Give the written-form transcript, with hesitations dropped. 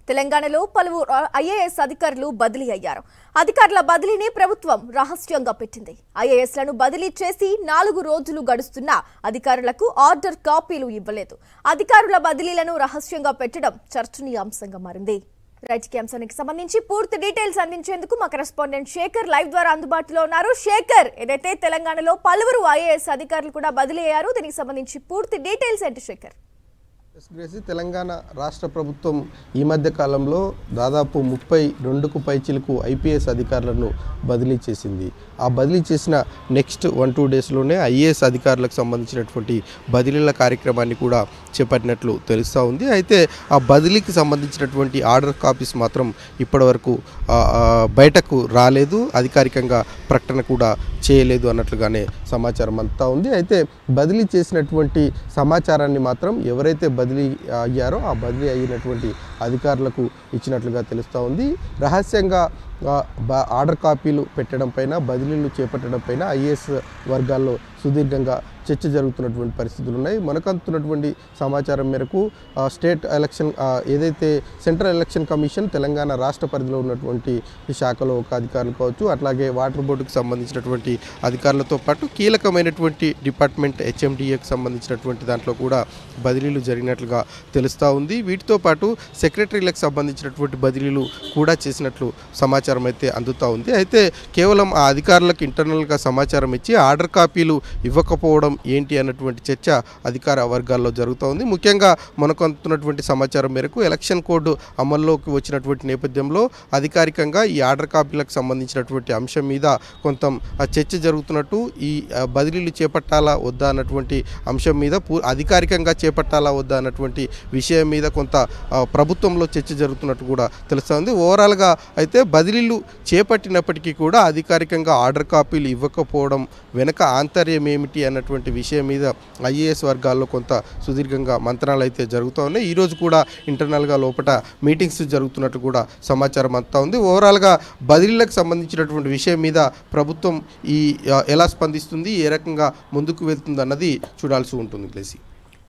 తెలంగాణలో పలువురు ఐఏఎస్ అధికారులు బదిలీ అయ్యారు. అధికారుల బదిలీని ప్రభుత్వం రహస్యంగా పెట్టింది. ఐఏఎస్లను బదిలీ చేసి 4 రోజులు గడుస్తున్నా అధికారులకు ఆర్డర్ కాపీలు ఇవ్వలేదు. అధికారుల బదిలీలను రహస్యంగా పెట్టడం చర్చనీయాంశంగా మారింది. రైట్ అంశానికి సంబంధించి పూర్తి డీటెయిల్స్ అందించేందుకు మా కరెస్పాండెంట్ శేఖర్ లైవ్ ద్వారా అందుబాటులో ఉన్నారు. శేఖర్, ఏదైతే తెలంగాణలో పలువురు ఐఏఎస్ అధికారులు కూడా బదిలీ అయ్యారు, దీనికి సంబంధించి పూర్తి డీటెయిల్స్ ఏంటి శేఖర్? తెలంగాణ రాష్ట్ర ప్రభుత్వం ఈ మధ్య కాలంలో దాదాపు 32కు పైచిలకు ఐపీఎస్ అధికారులను బదిలీ చేసింది. ఆ బదిలీ చేసిన నెక్స్ట్ 1-2 డేస్లోనే ఐఏఎస్ అధికారులకు సంబంధించినటువంటి బదిలీల కార్యక్రమాన్ని కూడా చేపట్టినట్లు తెలుస్తూ ఉంది. అయితే ఆ బదిలీకి సంబంధించినటువంటి ఆర్డర్ కాపీస్ మాత్రం ఇప్పటివరకు బయటకు రాలేదు, అధికారికంగా ప్రకటన కూడా చేయలేదు అన్నట్లుగానే సమాచారం అంతా ఉంది. అయితే బదిలీ చేసినటువంటి సమాచారాన్ని మాత్రం ఎవరైతే బదిలీ అయ్యారో ఆ బదిలీ అయినటువంటి అధికారులకు ఇచ్చినట్లుగా తెలుస్తూ ఉంది. రహస్యంగా ఆర్డర్ కాపీలు పెట్టడం పైన, బదిలీలు చేపట్టడం పైన ఐఏఎస్ వర్గాల్లో సుదీర్ఘంగా చర్చ జరుగుతున్నటువంటి పరిస్థితులు ఉన్నాయి. మనకంతున్నటువంటి సమాచారం మేరకు స్టేట్ ఎలక్షన్ ఏదైతే సెంట్రల్ ఎలక్షన్ కమిషన్ తెలంగాణ రాష్ట్ర పరిధిలో ఉన్నటువంటి శాఖలో ఒక అధికారులు కావచ్చు, అట్లాగే వాటర్ బోర్డుకు సంబంధించినటువంటి అధికారులతో పాటు కీలకమైనటువంటి డిపార్ట్మెంట్ హెచ్ఎండిఏకి సంబంధించినటువంటి దాంట్లో కూడా బదిలీలు జరిగినట్లుగా తెలుస్తూ ఉంది. వీటితో పాటు సెక్రటరీలకు సంబంధించినటువంటి బదిలీలు కూడా చేసినట్లు సమాచారం అయితే అందుతూ ఉంది. అయితే కేవలం ఆ అధికారులకు ఇంటర్నల్గా సమాచారం ఇచ్చి ఆర్డర్ కాపీలు ఇవ్వకపోవడం ఏంటి అన్నటువంటి చర్చ అధికార వర్గాల్లో జరుగుతూ ఉంది. ముఖ్యంగా మనకు అందుతున్నటువంటి సమాచారం మేరకు ఎలక్షన్ కోడ్ అమల్లోకి వచ్చినటువంటి నేపథ్యంలో అధికారికంగా ఈ ఆర్డర్ కాపీలకు సంబంధించినటువంటి అంశం మీద కొంత చర్చ జరుగుతున్నట్టు, ఈ బదిలీలు చేపట్టాలా వద్దా అన్నటువంటి అంశం మీద అధికారికంగా చేపట్టాలా వద్దా అన్నటువంటి విషయం మీద కొంత ప్రభుత్వంలో చర్చ జరుగుతున్నట్టు కూడా తెలుస్తుంది. ఓవరాల్గా అయితే బదిలీలు చేపట్టినప్పటికీ కూడా అధికారికంగా ఆర్డర్ కాపీలు ఇవ్వకపోవడం వెనక ఆంతర్యం ఏమిటి అన్నటువంటి విషయం మీద ఐఏఎస్ వర్గాల్లో కొంత సుదీర్ఘంగా మంత్రాలు అయితే జరుగుతూ ఉన్నాయి. ఈరోజు కూడా ఇంటర్నల్గా లోపల మీటింగ్స్ జరుగుతున్నట్టు కూడా సమాచారం అంతా ఉంది. ఓవరాల్గా బదిలీలకు సంబంధించినటువంటి విషయం మీద ప్రభుత్వం ఎలా స్పందిస్తుంది, ఏ రకంగా ముందుకు వెళ్తుంది అన్నది చూడాల్సి ఉంటుంది.